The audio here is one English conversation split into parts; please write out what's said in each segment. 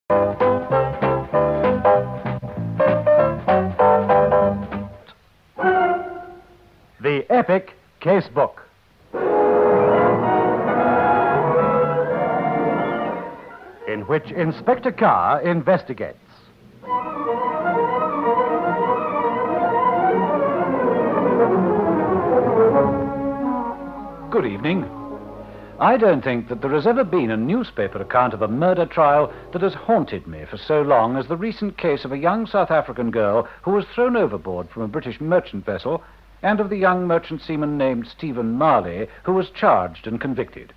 The epic Casebook. In which Inspector Carr investigates. Good evening. I don't think that there has ever been a newspaper account of a murder trial that has haunted me for so long as the recent case of a young South African girl who was thrown overboard from a British merchant vessel, and of the young merchant seaman named Stephen Marley, who was charged and convicted.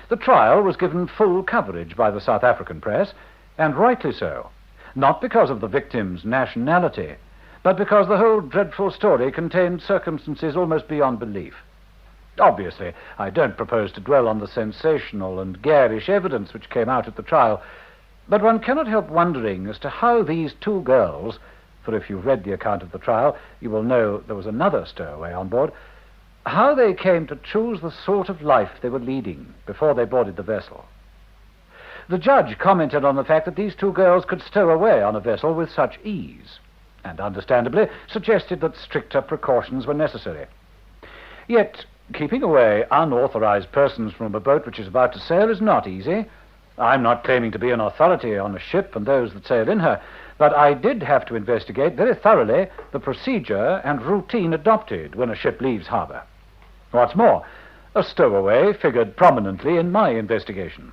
The trial was given full coverage by the South African press, and rightly so, not because of the victim's nationality, but because the whole dreadful story contained circumstances almost beyond belief. Obviously, I don't propose to dwell on the sensational and garish evidence which came out at the trial, but one cannot help wondering as to how these two girls, for if you've read the account of the trial, you will know there was another stowaway on board, how they came to choose the sort of life they were leading before they boarded the vessel. The judge commented on the fact that these two girls could stow away on a vessel with such ease, and understandably suggested that stricter precautions were necessary. Yet, keeping away unauthorized persons from a boat which is about to sail is not easy. I'm not claiming to be an authority on a ship and those that sail in her, but I did have to investigate very thoroughly the procedure and routine adopted when a ship leaves harbor. What's more, a stowaway figured prominently in my investigation.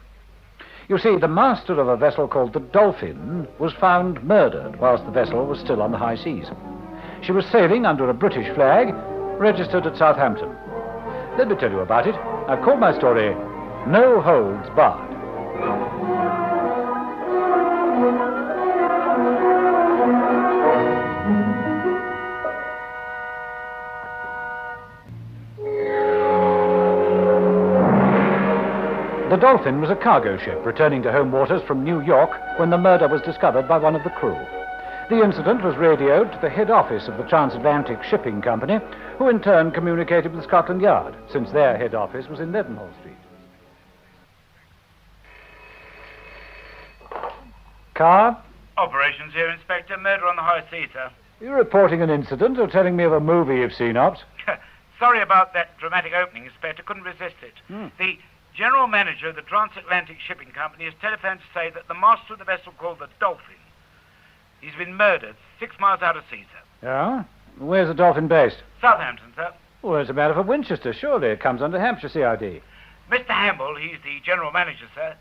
You see, the master of a vessel called the Dolphin was found murdered whilst the vessel was still on the high seas. She was sailing under a British flag, registered at Southampton. Let me tell you about it. I've called my story No Holds Barred. The Dolphin was a cargo ship returning to home waters from New York when the murder was discovered by one of the crew. The incident was radioed to the head office of the Transatlantic Shipping Company, who in turn communicated with Scotland Yard, since their head office was in Leadenhall Street. Carr? Operations here, Inspector. Murder on the high seas, sir. You reporting an incident or telling me of a movie you've seen, Ops? Sorry about that dramatic opening, Inspector. Couldn't resist it. The general manager of the Transatlantic Shipping Company has telephoned to say that the master of the vessel called the Dolphin, he's been murdered 6 miles out of sea, sir. Yeah? Where's the Dolphin based? Southampton, sir. Well, it's a matter for Winchester. Surely it comes under Hampshire CID. Mr. Hamble, he's the general manager, sir,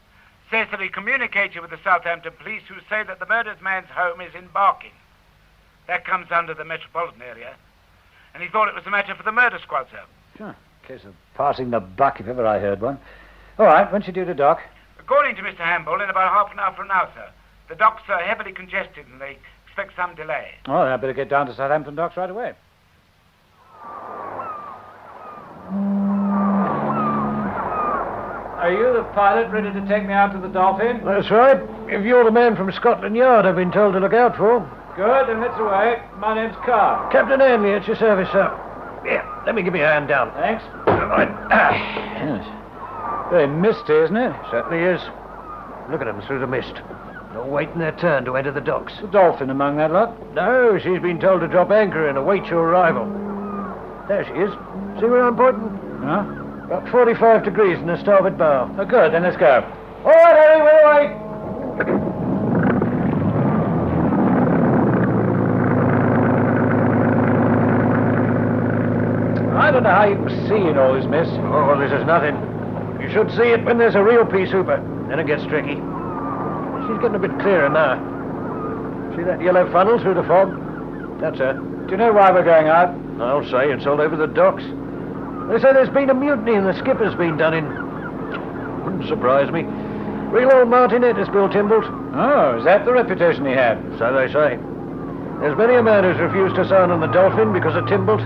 says that he communicated with the Southampton police, who say that the murdered man's home is in Barking. That comes under the metropolitan area. And he thought it was a matter for the murder squad, sir. Sure. Case of passing the buck, if ever I heard one. All right, when's she due to dock? According to Mr. Hamble, in about half an hour from now, sir. The docks are heavily congested and they expect some delay. Oh, then I'd better get down to Southampton docks right away. Are you the pilot ready to take me out to the Dolphin? That's right. If you're the man from Scotland Yard I've been told to look out for. Good, then let's away. My name's Carr. Captain Hanley, at your service, sir. Here, let me give you a hand down. Thanks. Right. Yes. Very misty, isn't it? Certainly is. Look at them through the mist. They're waiting their turn to enter the docks. The Dolphin among that lot? No, she's been told to drop anchor and await your arrival. There she is. See where I'm pointing? Huh? About 45 degrees in the starboard bow. Oh, good, then let's go. All right, Harry, we're away. I don't know how you see in all this mist. Oh, well, this is nothing. You should see it when there's a real peace hooper. Then it gets tricky. She's getting a bit clearer now. See that yellow funnel through the fog? That's her. Do you know why we're going out? I'll say it's all over the docks. They say there's been a mutiny and the skipper's been done in. Wouldn't surprise me. Real old martinet has Bill Timbled. Oh, is that the reputation he had? So they say. There's many a man who's refused to sign on the Dolphin because of Timbled.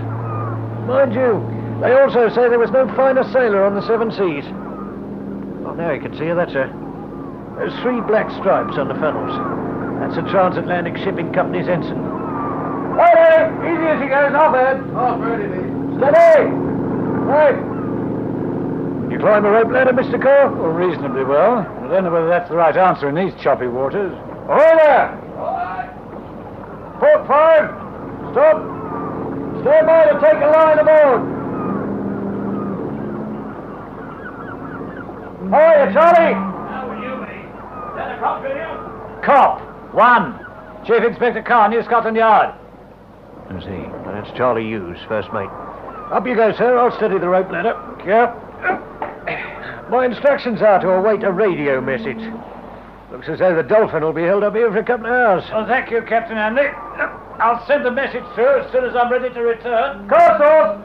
Mind you, they also say there was no finer sailor on the seven seas. Oh, now you can see her, that's her. There's 3 black stripes on the funnels. That's the Transatlantic Shipping Company's ensign. Hey, easy as he goes, off, Ed. Off, ready, mate. Steady! Right. You climb a rope ladder, Mr. Carr? Well, reasonably well. I don't know whether that's the right answer in these choppy waters. Ahoy there! Port 5! Stop! Stand by to take a line aboard! Hiya, Charlie! How are you, mate? Is that a cop radio? Cop! 1. Chief Inspector Carr, New Scotland Yard. Who's he? That's Charlie Hughes, first mate. Up you go, sir. I'll steady the rope ladder. Yep. My instructions are to await a radio message. Looks as though the Dolphin will be held up here for a couple of hours. Well, thank you, Captain Andy. I'll send the message through as soon as I'm ready to return. Course off!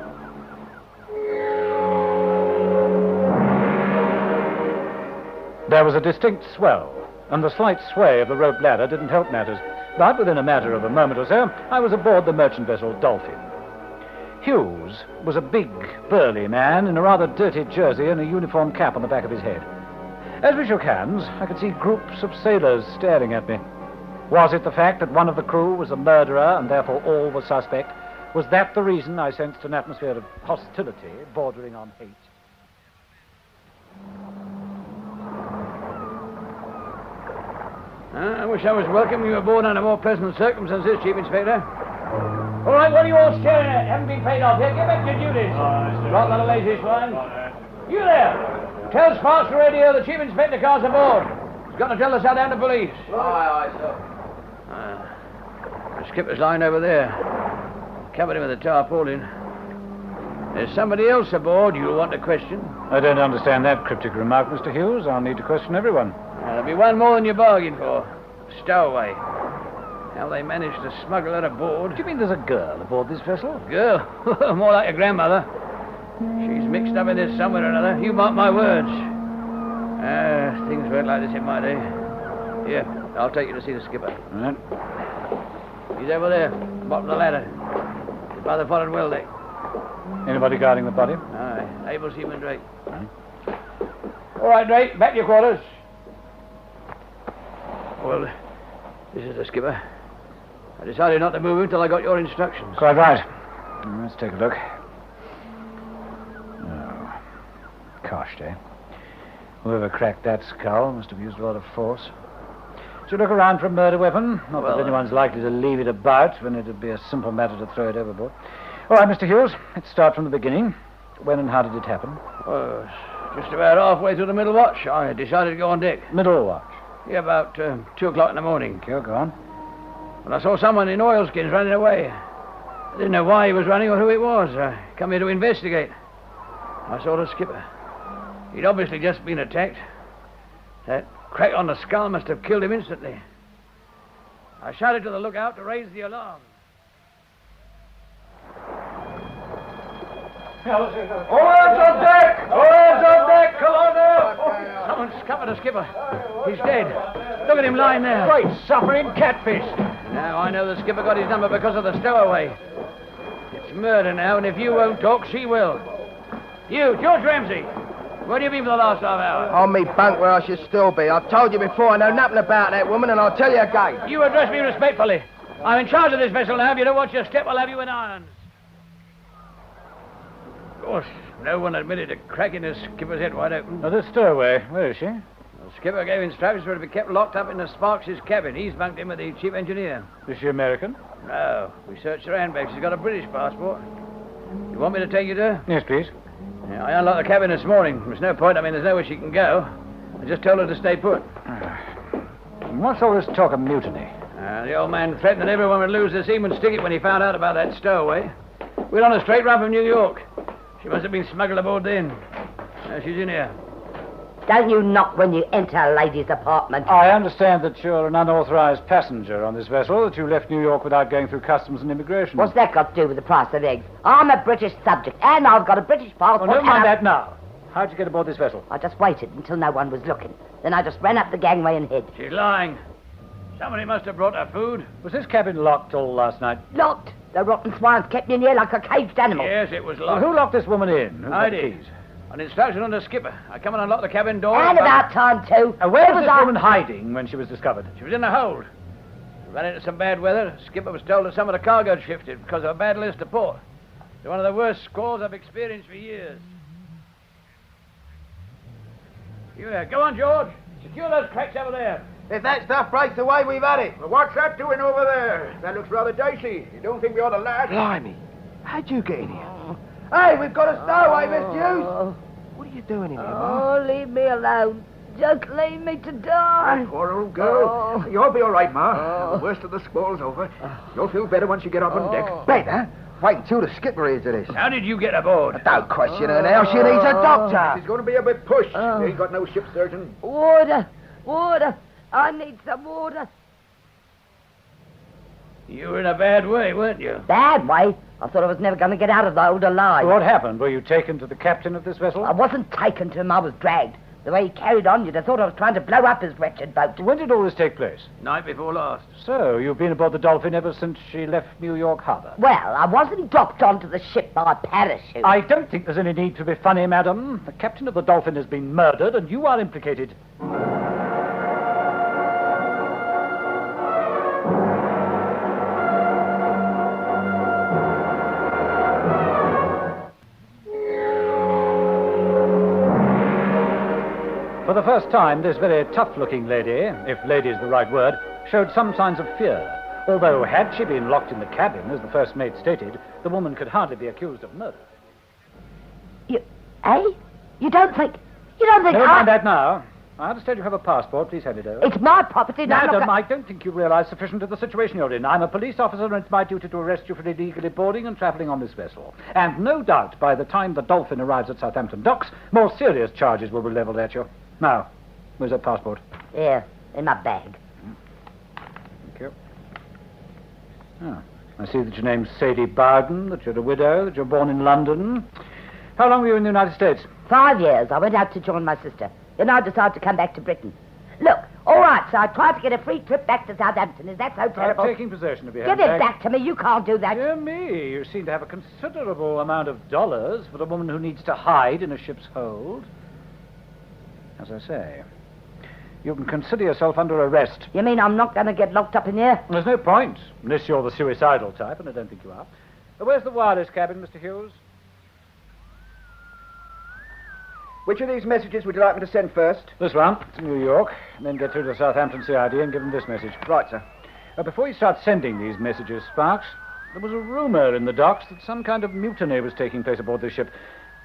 There was a distinct swell, and the slight sway of the rope ladder didn't help matters. But within a matter of a moment or so, I was aboard the merchant vessel Dolphin. Hughes was a big, burly man in a rather dirty jersey and a uniform cap on the back of his head. As we shook hands, I could see groups of sailors staring at me. Was it the fact that one of the crew was a murderer and therefore all was suspect? Was that the reason I sensed an atmosphere of hostility bordering on hate? I wish I was welcoming you aboard under more pleasant circumstances, Chief Inspector. All right, what are you all staring at? Haven't been paid off yet. Get back to your duties. Right, lot of lazy swine. You there! Tell Sparks the radio the Chief Inspector Car's aboard. He's got to tell the Southampton police. Aye, sir. The skipper's lying over there. Covered him with a tarpaulin. There's somebody else aboard you'll want to question. I don't understand that cryptic remark, Mr. Hughes. I'll need to question everyone. There'll be one more than you bargained for. Stowaway. How they managed to smuggle her aboard. Do you mean there's a girl aboard this vessel? Girl? More like a grandmother. She's mixed up in this somewhere or another. You mark my words. Things weren't like this in my day. Here, I'll take you to see the skipper. All right. He's over there, bottom of the ladder. He's by the forward well deck. Anybody guarding the body? Aye, able seaman Drake. All right, Drake, back to your quarters. Well, this is the skipper. I decided not to move him until I got your instructions. Quite right. Let's take a look. Oh. Coshed, eh? Whoever cracked that skull must have used a lot of force. Should look around for a murder weapon. Not that anyone's likely to leave it about when it'd be a simple matter to throw it overboard. All right, Mr. Hughes, let's start from the beginning. When and how did it happen? Just about halfway through the middle watch, I decided to go on deck. Middle watch. Yeah, about 2 o'clock in the morning. Okay, go on. When I saw someone in oilskins running away. I didn't know why he was running or who it was. I come here to investigate. I saw the skipper. He'd obviously just been attacked. That crack on the skull must have killed him instantly. I shouted to the lookout to raise the alarm. All hands on deck! All hands on deck! Come on now! Someone's scuppered the skipper. He's dead. Look at him lying there. Great suffering catfish! Now I know the skipper got his number because of the stowaway. It's murder now, and if you won't talk, she will. You, George Ramsey. Where have you been for the last half hour? On me bunk where I should still be. I've told you before I know nothing about that woman, and I'll tell you again. You address me respectfully. I'm in charge of this vessel now. If you don't watch your step, I'll have you in irons. Of course, no one admitted to cracking the skipper's head wide open. Now, the stowaway. Where is she? The skipper gave instructions for her to be kept locked up in the Sparks' cabin. He's bunked in with the chief engineer. Is she American? No. We searched her handbag. She's got a British passport. You want me to take you to her? Yes, please. Yeah, I unlocked the cabin this morning. There's no point. There's nowhere she can go. I just told her to stay put. What's all this talk of mutiny? The old man threatened that everyone would lose their seaman's ticket when he found out about that stowaway. We're on a straight run from New York. She must have been smuggled aboard then. She's in here. Don't you knock when you enter a lady's apartment. I understand that you're an unauthorized passenger on this vessel, that you left New York without going through customs and immigration. What's that got to do with the price of eggs? I'm a British subject, and I've got a British passport. Well, never mind that now. How'd you get aboard this vessel? I just waited until no one was looking. Then I just ran up the gangway and hid. She's lying. Somebody must have brought her food. Was this cabin locked all last night? Locked. The rotten swines kept me in here like a caged animal. Yes, it was Well, locked. who locked this woman in? Who I got the did. keys? On instruction on the skipper. I come and unlocked the cabin door. And about time, too. Where was this woman hiding when she was discovered? She was in the hold. We ran into some bad weather. The skipper was told that some of the cargo had shifted because of a bad list to port. It's one of the worst squalls I've experienced for years. Yeah, go on, George. Secure those cracks over there. If that stuff breaks away, we've had it. Well, what's that doing over there? That looks rather dicey. You don't think we ought to latch? Blimey. How'd you get in here? Hey, we've got a stowaway, Miss Hughes. What are you doing in here, Ma? Oh, leave me alone. Just leave me to die. Poor old girl. You'll be all right, Ma. The worst of the squall's over. You'll feel better once you get up on deck. Better? Wait until the skipper hears of this. How did you get aboard? Don't question her now. She needs a doctor. She's going to be a bit pushed. You ain't got no ship surgeon. Water. I need some water. You were in a bad way, weren't you? Bad way? I thought I was never going to get out of the hold alive. What happened? Were you taken to the captain of this vessel? I wasn't taken to him. I was dragged. The way he carried on, you'd have thought I was trying to blow up his wretched boat. When did all this take place? Night before last. So, you've been aboard the Dolphin ever since she left New York Harbor? Well, I wasn't dropped onto the ship by parachute. I don't think there's any need to be funny, madam. The captain of the Dolphin has been murdered, and you are implicated. For the first time, this very tough-looking lady, if lady is the right word, showed some signs of fear. Although, had she been locked in the cabin, as the first mate stated, the woman could hardly be accused of murder. You don't think... Never mind that now. I understand you have a passport. Please hand it over. It's my property, and I'm not Madam, I don't think you realize sufficient of the situation you're in. I'm a police officer, and it's my duty to arrest you for illegally boarding and traveling on this vessel. And no doubt, by the time the Dolphin arrives at Southampton docks, more serious charges will be leveled at you. Now, where's that passport? Here, in my bag. Thank you. Ah, I see that your name's Sadie Bowden, that you're a widow, that you're born in London. How long were you in the United States? 5 years. I went out to join my sister. Then I decided to come back to Britain. Look, all right, so I tried to get a free trip back to Southampton. Is that so terrible? I'm taking possession of your Give it back to me. You can't do that. Dear me, you seem to have a considerable amount of dollars for a woman who needs to hide in a ship's hold. As I say, you can consider yourself under arrest. You mean I'm not going to get locked up in here? There's no point, unless you're the suicidal type, and I don't think you are. Where's the wireless cabin, Mr. Hughes? Which of these messages would you like me to send first? This one, to New York, and then get through to Southampton CID and give them this message. Right, sir. Before you start sending these messages, Sparks, there was a rumor in the docks that some kind of mutiny was taking place aboard this ship.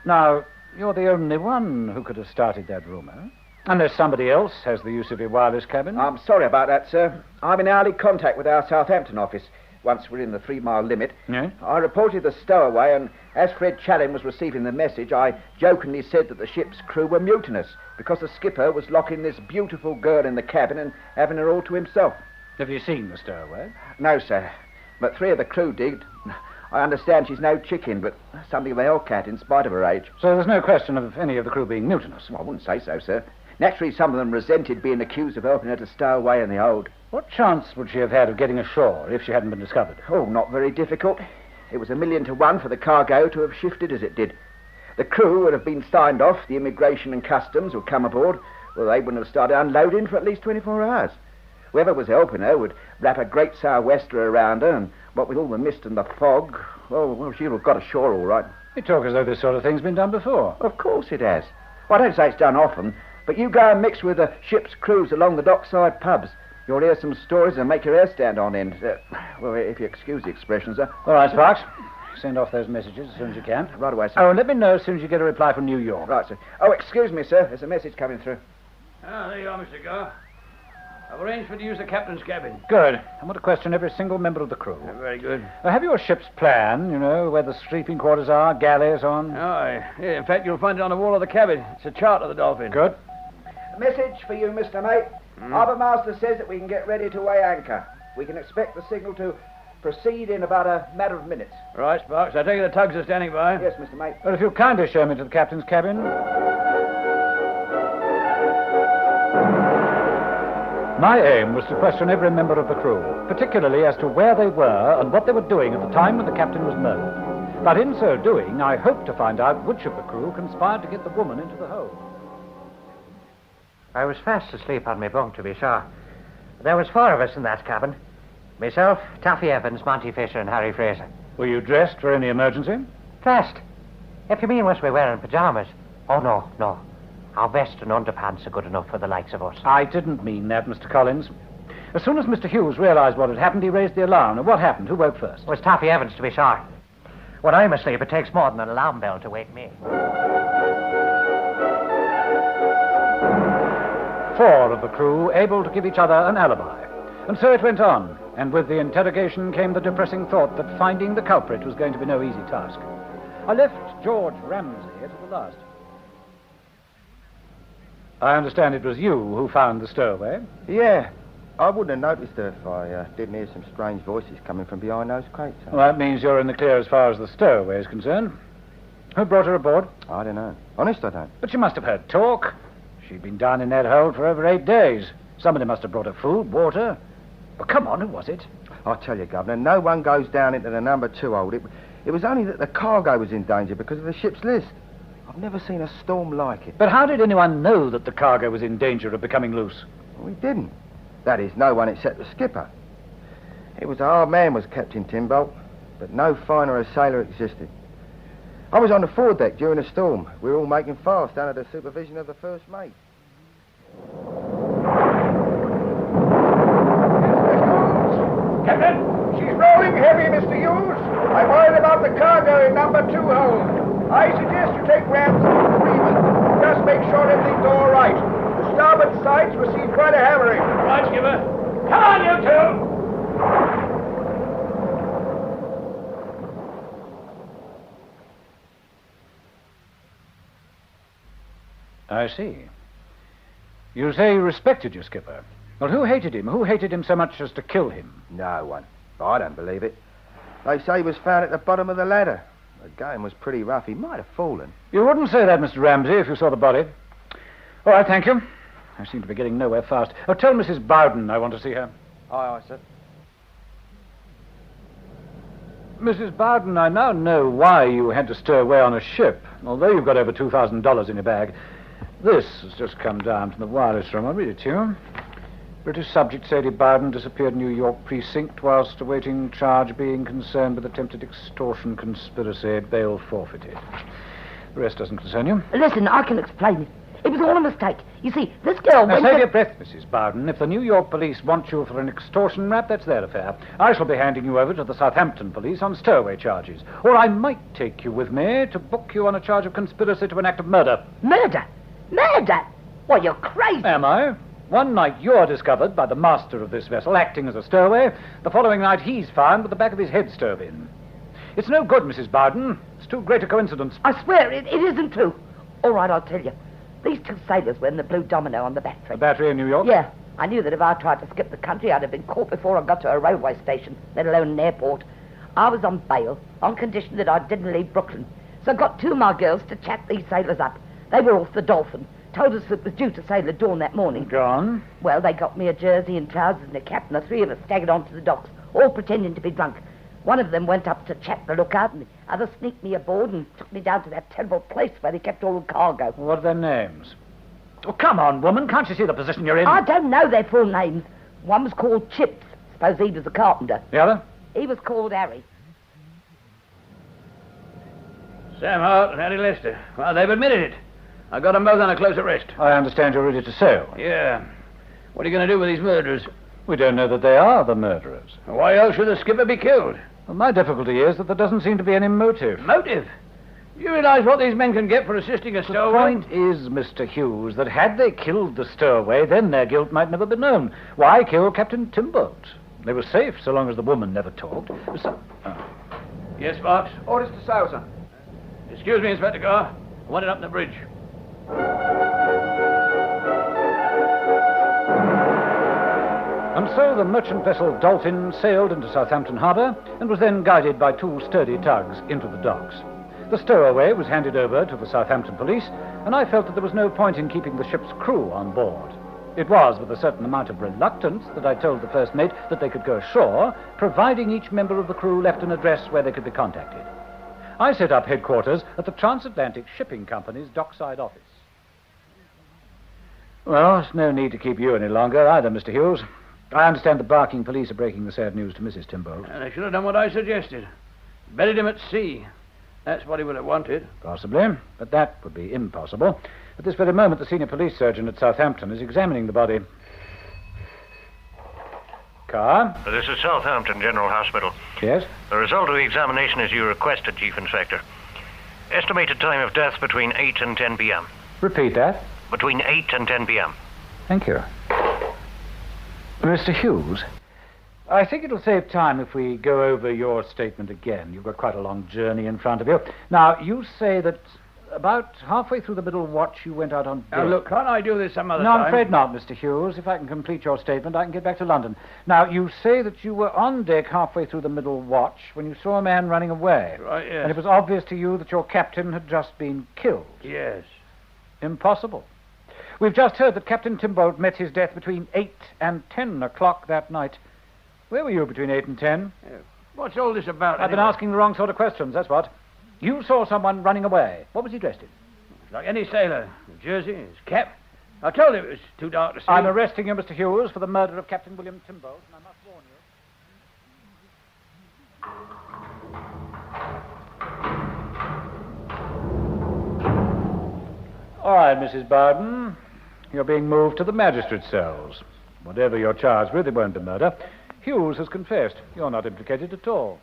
Now, you're the only one who could have started that rumor. Unless somebody else has the use of your wireless cabin. I'm sorry about that, sir. I'm in hourly contact with our Southampton office. Once we're in the 3-mile limit. Yeah? I reported the stowaway, and as Fred Challen was receiving the message, I jokingly said that the ship's crew were mutinous because the skipper was locking this beautiful girl in the cabin and having her all to himself. Have you seen the stowaway? No, sir. But 3 of the crew digged. I understand she's no chicken, but something of a hellcat in spite of her age. So there's no question of any of the crew being mutinous? Well, I wouldn't say so, sir. Naturally, some of them resented being accused of helping her to stow away in the hold. What chance would she have had of getting ashore if she hadn't been discovered? Oh, not very difficult. It was 1,000,000 to 1 for the cargo to have shifted as it did. The crew would have been signed off, the immigration and customs would come aboard. Well, they wouldn't have started unloading for at least 24 hours. Whoever was helping her would wrap a great sou'wester around her, and what with all the mist and the fog, well, she'd have got ashore all right. You talk as though this sort of thing's been done before. Of course it has. Well, I don't say it's done often, but you go and mix with the ship's crews along the dockside pubs. You'll hear some stories and make your hair stand on end. Well, if you excuse the expression, sir. All right, Sparks. Send off those messages as soon as you can. Right away, sir. Oh, and let me know as soon as you get a reply from New York. Right, sir. Oh, excuse me, sir. There's a message coming through. Ah, there you are, Mr. Gar. I've arranged for you to use the captain's cabin. Good. I want to question every single member of the crew. Very good. Have your ship's plan, you know, where the sleeping quarters are, galleys on? Aye. Yeah, in fact, you'll find it on the wall of the cabin. It's a chart of the Dolphin. Good. A message for you, Mr. Mate. Harbour Master says that we can get ready to weigh anchor. We can expect the signal to proceed in about a matter of minutes. Right, Sparks. I take it the tugs are standing by. Yes, Mr. Mate. Well, if you'll kindly show me to the captain's cabin. My aim was to question every member of the crew, particularly as to where they were and what they were doing at the time when the captain was murdered. But in so doing, I hoped to find out which of the crew conspired to get the woman into the hold. I was fast asleep on my bunk, to be sure. There was 4 of us in that cabin. Myself, Taffy Evans, Monty Fisher, and Harry Fraser. Were you dressed for any emergency? Dressed? If you mean was we wearing pyjamas? Oh, no. Our vest and underpants are good enough for the likes of us. I didn't mean that, Mr. Collins. As soon as Mr. Hughes realized what had happened, he raised the alarm. Now, what happened? Who woke first? It was Taffy Evans, to be sure. When I'm asleep, it takes more than an alarm bell to wake me. 4 of the crew able to give each other an alibi. And so it went on, and with the interrogation came the depressing thought that finding the culprit was going to be no easy task. I left George Ramsey to the last. I understand it was you who found the stowaway. Yeah. I wouldn't have noticed her if I didn't hear some strange voices coming from behind those crates. Well, that means you're in the clear as far as the stowaway is concerned. Who brought her aboard? I don't know. Honest, I don't. But you must have heard talk. She'd been down in that hold for over 8 days. Somebody must have brought her food, water. Well, come on, who was it? I'll tell you, Governor, no one goes down into the number 2 hold. It was only that the cargo was in danger because of the ship's list. I've never seen a storm like it. But how did anyone know that the cargo was in danger of becoming loose? We didn't. That is, no one except the skipper. It was a hard man was Captain Timbolt, but no finer a sailor existed. I was on the foredeck during the storm. We were all making fast under the supervision of the first mate. Captain, she's rolling heavy, Mr. Hughes. I'm worried about the cargo in number 2 hold. I suggest you take Rams to Freeman. Just make sure everything's all right. The starboard sides receive quite a hammering. Right, skipper. Come on, you two! I see. You say you respected your skipper. Well, who hated him? Who hated him so much as to kill him? No one. I don't believe it. They say he was found at the bottom of the ladder. The game was pretty rough. He might have fallen. You wouldn't say that, Mr. Ramsey, if you saw the body. All right, thank you. I seem to be getting nowhere fast. Oh, tell Mrs. Bowden I want to see her. Aye, sir. Mrs. Bowden, I now know why you had to stow away on a ship. Although you've got over $2,000 in your bag. This has just come down from the wireless room. I'll read it to you. British subject Sadie Bowden disappeared in New York precinct whilst awaiting charge being concerned with attempted extortion conspiracy. Bail forfeited. The rest doesn't concern you. Listen, I can explain it. It was all a mistake. You see, this girl Now, went save to... your breath, Mrs. Bowden. If the New York police want you for an extortion rap, that's their affair. I shall be handing you over to the Southampton police on stowaway charges. Or I might take you with me to book you on a charge of conspiracy to an act of murder. Murder? Murder? Why, you're crazy. Am I? One night you're discovered by the master of this vessel acting as a stowaway. The following night he's found with the back of his head stove in. It's no good, Mrs. Bowden. It's too great a coincidence. I swear it isn't true. All right, I'll tell you. These 2 sailors were in the Blue Domino on the battery. The battery in New York? Yeah. I knew that if I tried to skip the country, I'd have been caught before I got to a railway station, let alone an airport. I was on bail, on condition that I didn't leave Brooklyn. So I got 2 of my girls to chat these sailors up. They were off the Dolphin. Told us it was due to sail at dawn that morning. Go on. Well, they got me a jersey and trousers and a cap, and the 3 of us staggered onto the docks, all pretending to be drunk. One of them went up to chat the lookout, and the other sneaked me aboard and took me down to that terrible place where they kept all the cargo. What are their names? Oh, come on, woman. Can't you see the position you're in? I don't know their full names. One was called Chips. Suppose he was a carpenter. The other? He was called Harry. Sam Hart and Harry Lester. Well, they've admitted it. I got them both on a close arrest. I understand you're ready to sail. Yeah. What are you going to do with these murderers? We don't know that they are the murderers. Why else should the skipper be killed? Well, my difficulty is that there doesn't seem to be any motive. Motive? You realize what these men can get for assisting a The stowaway? point is, Mr. Hughes, that had they killed the stowaway, then their guilt might never be known. Why kill Captain Timbolt? They were safe so long as the woman never talked. Yes, Fox? Orders to sail, sir. Excuse me, Inspector Carr. I want it up the bridge. And so the merchant vessel Dolphin sailed into Southampton Harbour and was then guided by 2 sturdy tugs into the docks. The stowaway was handed over to the Southampton police, and I felt that there was no point in keeping the ship's crew on board. It was with a certain amount of reluctance that I told the first mate that they could go ashore, providing each member of the crew left an address where they could be contacted. I set up headquarters at the Transatlantic Shipping Company's dockside office. Well, there's no need to keep you any longer either, Mr. Hughes. I understand the Barking police are breaking the sad news to Mrs. Timbolt. And they should have done what I suggested. Buried him at sea. That's what he would have wanted. Possibly, but that would be impossible. At this very moment, the senior police surgeon at Southampton is examining the body. Carr? This is Southampton General Hospital. Yes? The result of the examination is you requested, Chief Inspector. Estimated time of death between 8 and 10 p.m. Repeat that. Between 8 and 10 p.m. Thank you. Mr. Hughes, I think it'll save time if we go over your statement again. You've got quite a long journey in front of you. Now, you say that about halfway through the middle watch you went out on deck. Now, look, can't I do this some other No, time? I'm afraid not, Mr. Hughes. If I can complete your statement, I can get back to London. Now, you say that you were on deck halfway through the middle watch when you saw a man running away. Right, yes. And it was obvious to you that your captain had just been killed. Yes. Impossible. We've just heard that Captain Timbolt met his death between 8 and 10 o'clock that night. Where were you between 8 and 10? What's all this about? I've been asking the wrong sort of questions, that's what. You saw someone running away. What was he dressed in? Like any sailor. His jersey, his cap. I told him it was too dark to see. I'm arresting you, Mr. Hughes, for the murder of Captain William Timbolt, and I must warn you. All right, Mrs. Bowden. You're being moved to the magistrate's cells. Whatever you're charged with, it won't be murder. Hughes has confessed. You're not implicated at all.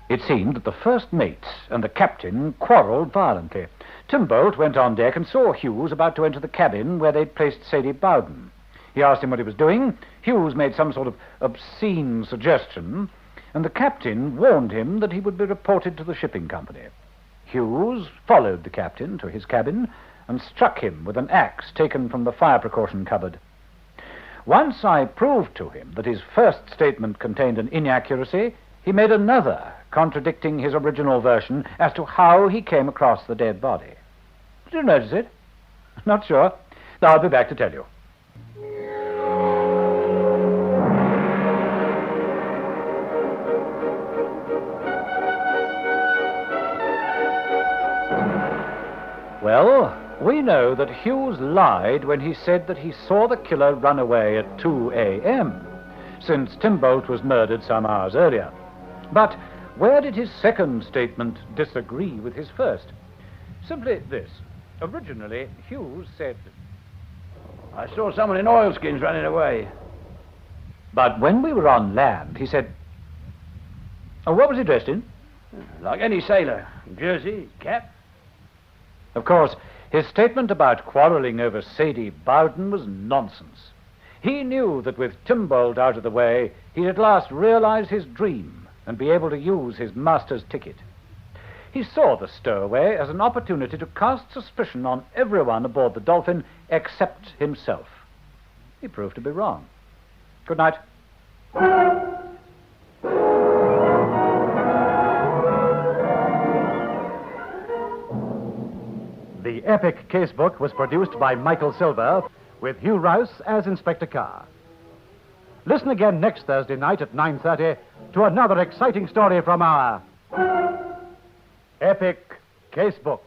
It seemed that the first mates and the captain quarrelled violently. Timbolt went on deck and saw Hughes about to enter the cabin where they'd placed Sadie Bowden. He asked him what he was doing. Hughes made some sort of obscene suggestion, and the captain warned him that he would be reported to the shipping company. Hughes followed the captain to his cabin and struck him with an axe taken from the fire precaution cupboard. Once I proved to him that his first statement contained an inaccuracy, he made another, contradicting his original version as to how he came across the dead body. Did you notice it? Not sure? I'll be back to tell you. Well, we know that Hughes lied when he said that he saw the killer run away at 2 a.m., since Timbolt was murdered some hours earlier. But where did his second statement disagree with his first? Simply this. Originally, Hughes said, I saw someone in oilskins running away. But when we were on land, he said, oh, what was he dressed in? Like any sailor. Jersey, cap. Of course, his statement about quarrelling over Sadie Bowden was nonsense. He knew that with Timbolt out of the way, he'd at last realize his dream and be able to use his master's ticket. He saw the stowaway as an opportunity to cast suspicion on everyone aboard the Dolphin except himself. He proved to be wrong. Good night. The epic Casebook was produced by Michael Silver with Hugh Rouse as Inspector Carr. Listen again next Thursday night at 9:30 to another exciting story from our epic Casebook.